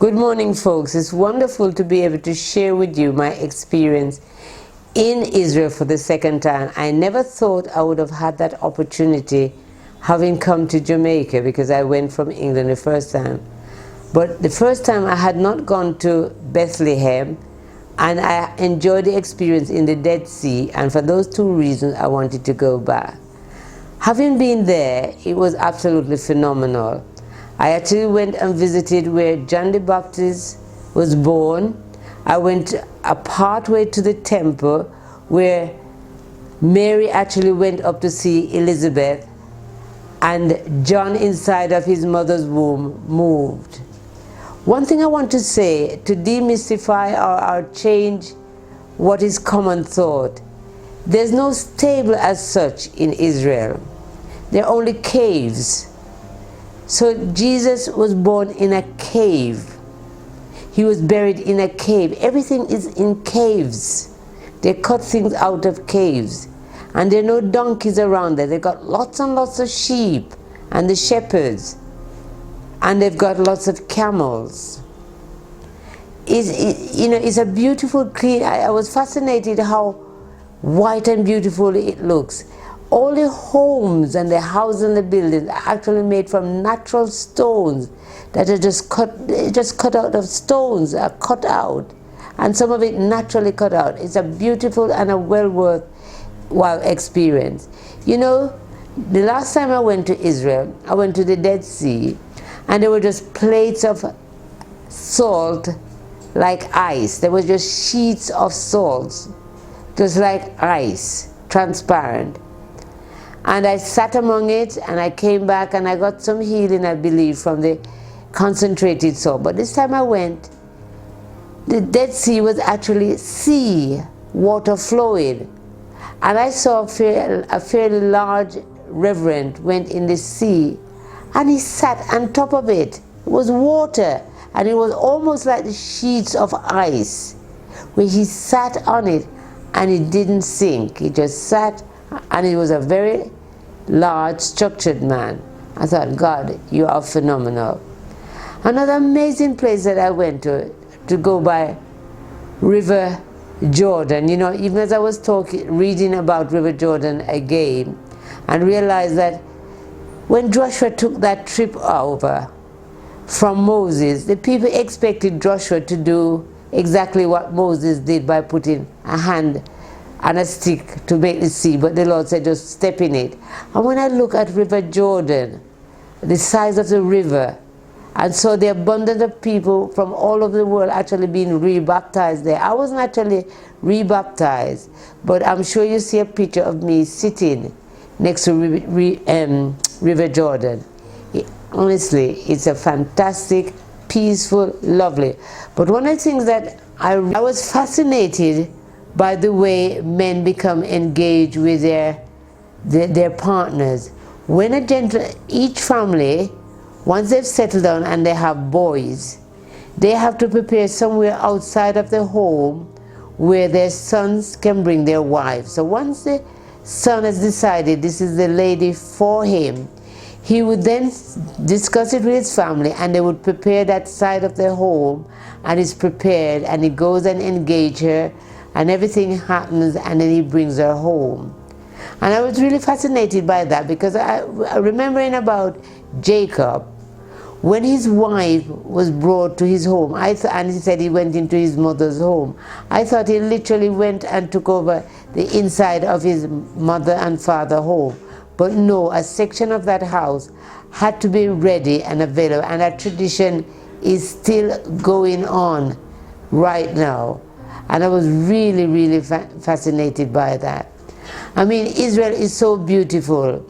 Good morning, folks. It's wonderful to be able to share with you my experience in Israel for the second time. I never thought I would have had that opportunity having come to Jamaica, because I went from England the first time. But the first time I had not gone to Bethlehem, and I enjoyed the experience in the Dead Sea, and for those two reasons I wanted to go back. Having been there, it was absolutely phenomenal. I actually went and visited where John the Baptist was born. I went a part way to the temple where Mary actually went up to see Elizabeth, and John inside of his mother's womb moved. One thing I want to say to demystify or change what is common thought: there's no stable as such in Israel. There are only caves. So Jesus was born in a cave. He was buried in a cave. Everything is in caves. They cut things out of caves. And there are no donkeys around there. They've got lots and lots of sheep and the shepherds. And they've got lots of camels. It's a beautiful, clean. I was fascinated how white and beautiful it looks. All the homes and the houses and the buildings are actually made from natural stones that are just cut out of stones, are cut out, and some of it naturally cut out. It's a beautiful and a well worthwhile experience. You know, the last time I went to Israel, I went to the Dead Sea, and there were just plates of salt like ice. There were just sheets of salt, just like ice, transparent. And I sat among it, and I came back, and I got some healing, I believe, from the concentrated salt. But this time I went, the Dead Sea was actually sea, water flowing. And I saw a fairly large reverend went in the sea, and he sat on top of it. It was water, and it was almost like the sheets of ice, where he sat on it, and it didn't sink. He just sat, and it was a very large, structured man. I thought, God, you are phenomenal. Another amazing place that I went to go by River Jordan. You know, even as I was reading about River Jordan again, and realized that when Joshua took that trip over from Moses, the people expected Joshua to do exactly what Moses did by putting a hand and a stick to make the sea, but the Lord said, just step in it. And when I look at River Jordan, the size of the river, and saw the abundance of people from all over the world actually being rebaptized there. I wasn't actually rebaptized, but I'm sure you see a picture of me sitting next to River Jordan. Honestly, it's a fantastic, peaceful, lovely. But one of the things that I was fascinated by the way men become engaged with their partners. When each family, once they've settled down and they have boys, they have to prepare somewhere outside of the home where their sons can bring their wives. So once the son has decided this is the lady for him, he would then discuss it with his family, and they would prepare that side of their home, and it's prepared, and he goes and engages her, and everything happens, and then he brings her home. And I was really fascinated by that, because I remembering about Jacob, when his wife was brought to his home, and he said he went into his mother's home. I thought he literally went and took over the inside of his mother and father home. But no, a section of that house had to be ready and available, and that tradition is still going on right now. And I was really, really fascinated by that. I mean, Israel is so beautiful.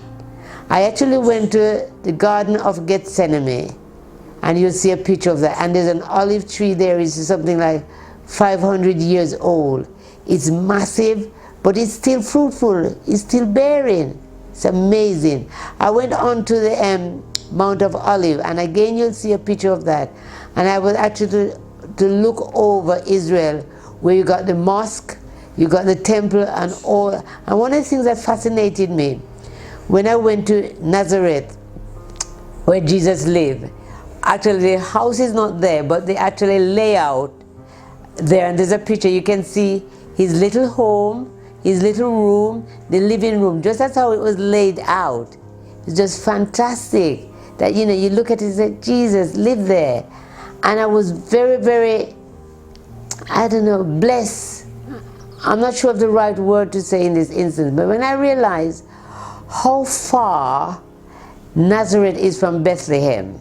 I actually went to the Garden of Gethsemane, and you'll see a picture of that. And there's an olive tree there, it's something like 500 years old. It's massive, but it's still fruitful, it's still bearing. It's amazing. I went on to the Mount of Olive, and again you'll see a picture of that. And I was actually to look over Israel, where you got the mosque, you got the temple, and all. And one of the things that fascinated me, when I went to Nazareth, where Jesus lived, actually the house is not there, but they actually lay out there, and there's a picture. You can see his little home, his little room, the living room, just that's how it was laid out. It's just fantastic that, you know, you look at it and say, Jesus lived there. And I was very, very, I don't know, blessed. I'm not sure of the right word to say in this instance, but when I realized how far Nazareth is from Bethlehem,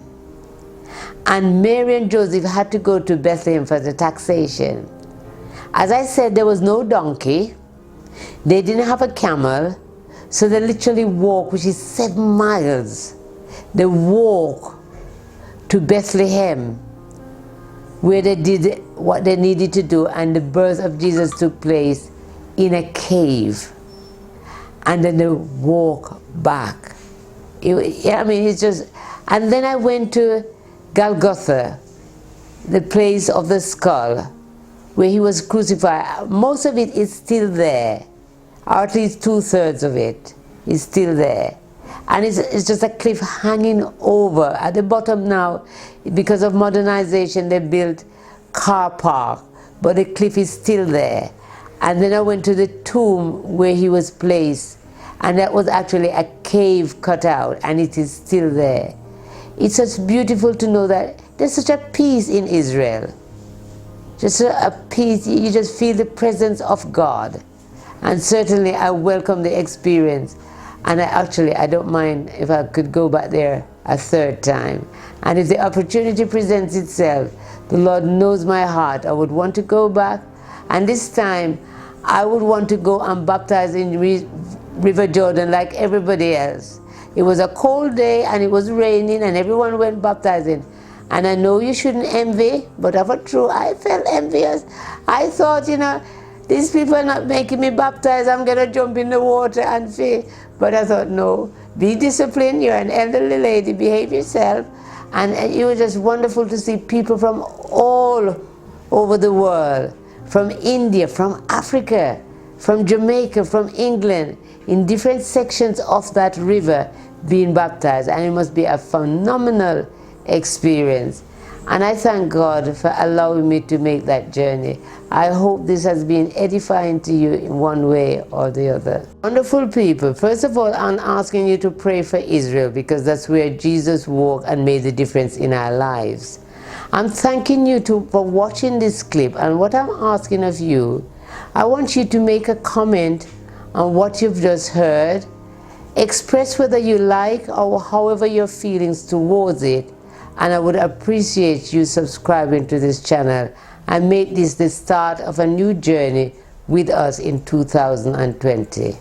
and Mary and Joseph had to go to Bethlehem for the taxation. As I said, there was no donkey, they didn't have a camel, so they literally walked, which is 7 miles. They walked to Bethlehem, where they did what they needed to do, and the birth of Jesus took place in a cave. And then they walk back. I mean, it's just, and then I went to Golgotha, the place of the skull, where he was crucified. Most of it is still there, or at least 2/3 of it is still there. And it's just a cliff hanging over. At the bottom now, because of modernization, they built car park, but the cliff is still there. And then I went to the tomb where he was placed, and that was actually a cave cut out, and it is still there. It's just beautiful to know that there's such a peace in Israel. Just a peace, you just feel the presence of God. And certainly I welcome the experience. And I don't mind if I could go back there a 3rd time. And if the opportunity presents itself, the Lord knows my heart, I would want to go back. And this time, I would want to go and baptize in River Jordan like everybody else. It was a cold day and it was raining and everyone went baptizing. And I know you shouldn't envy, but of a truth, I felt envious. I thought, you know, these people are not making me baptize, I'm going to jump in the water and fail. But I thought, no, be disciplined, you're an elderly lady, behave yourself. And it was just wonderful to see people from all over the world, from India, from Africa, from Jamaica, from England, in different sections of that river being baptized. And it must be a phenomenal experience. And I thank God for allowing me to make that journey. I hope this has been edifying to you in one way or the other. Wonderful people, first of all, I'm asking you to pray for Israel, because that's where Jesus walked and made the difference in our lives. I'm thanking you for watching this clip, and what I'm asking of you, I want you to make a comment on what you've just heard, express whether you like or however your feelings towards it, and I would appreciate you subscribing to this channel and make this the start of a new journey with us in 2020.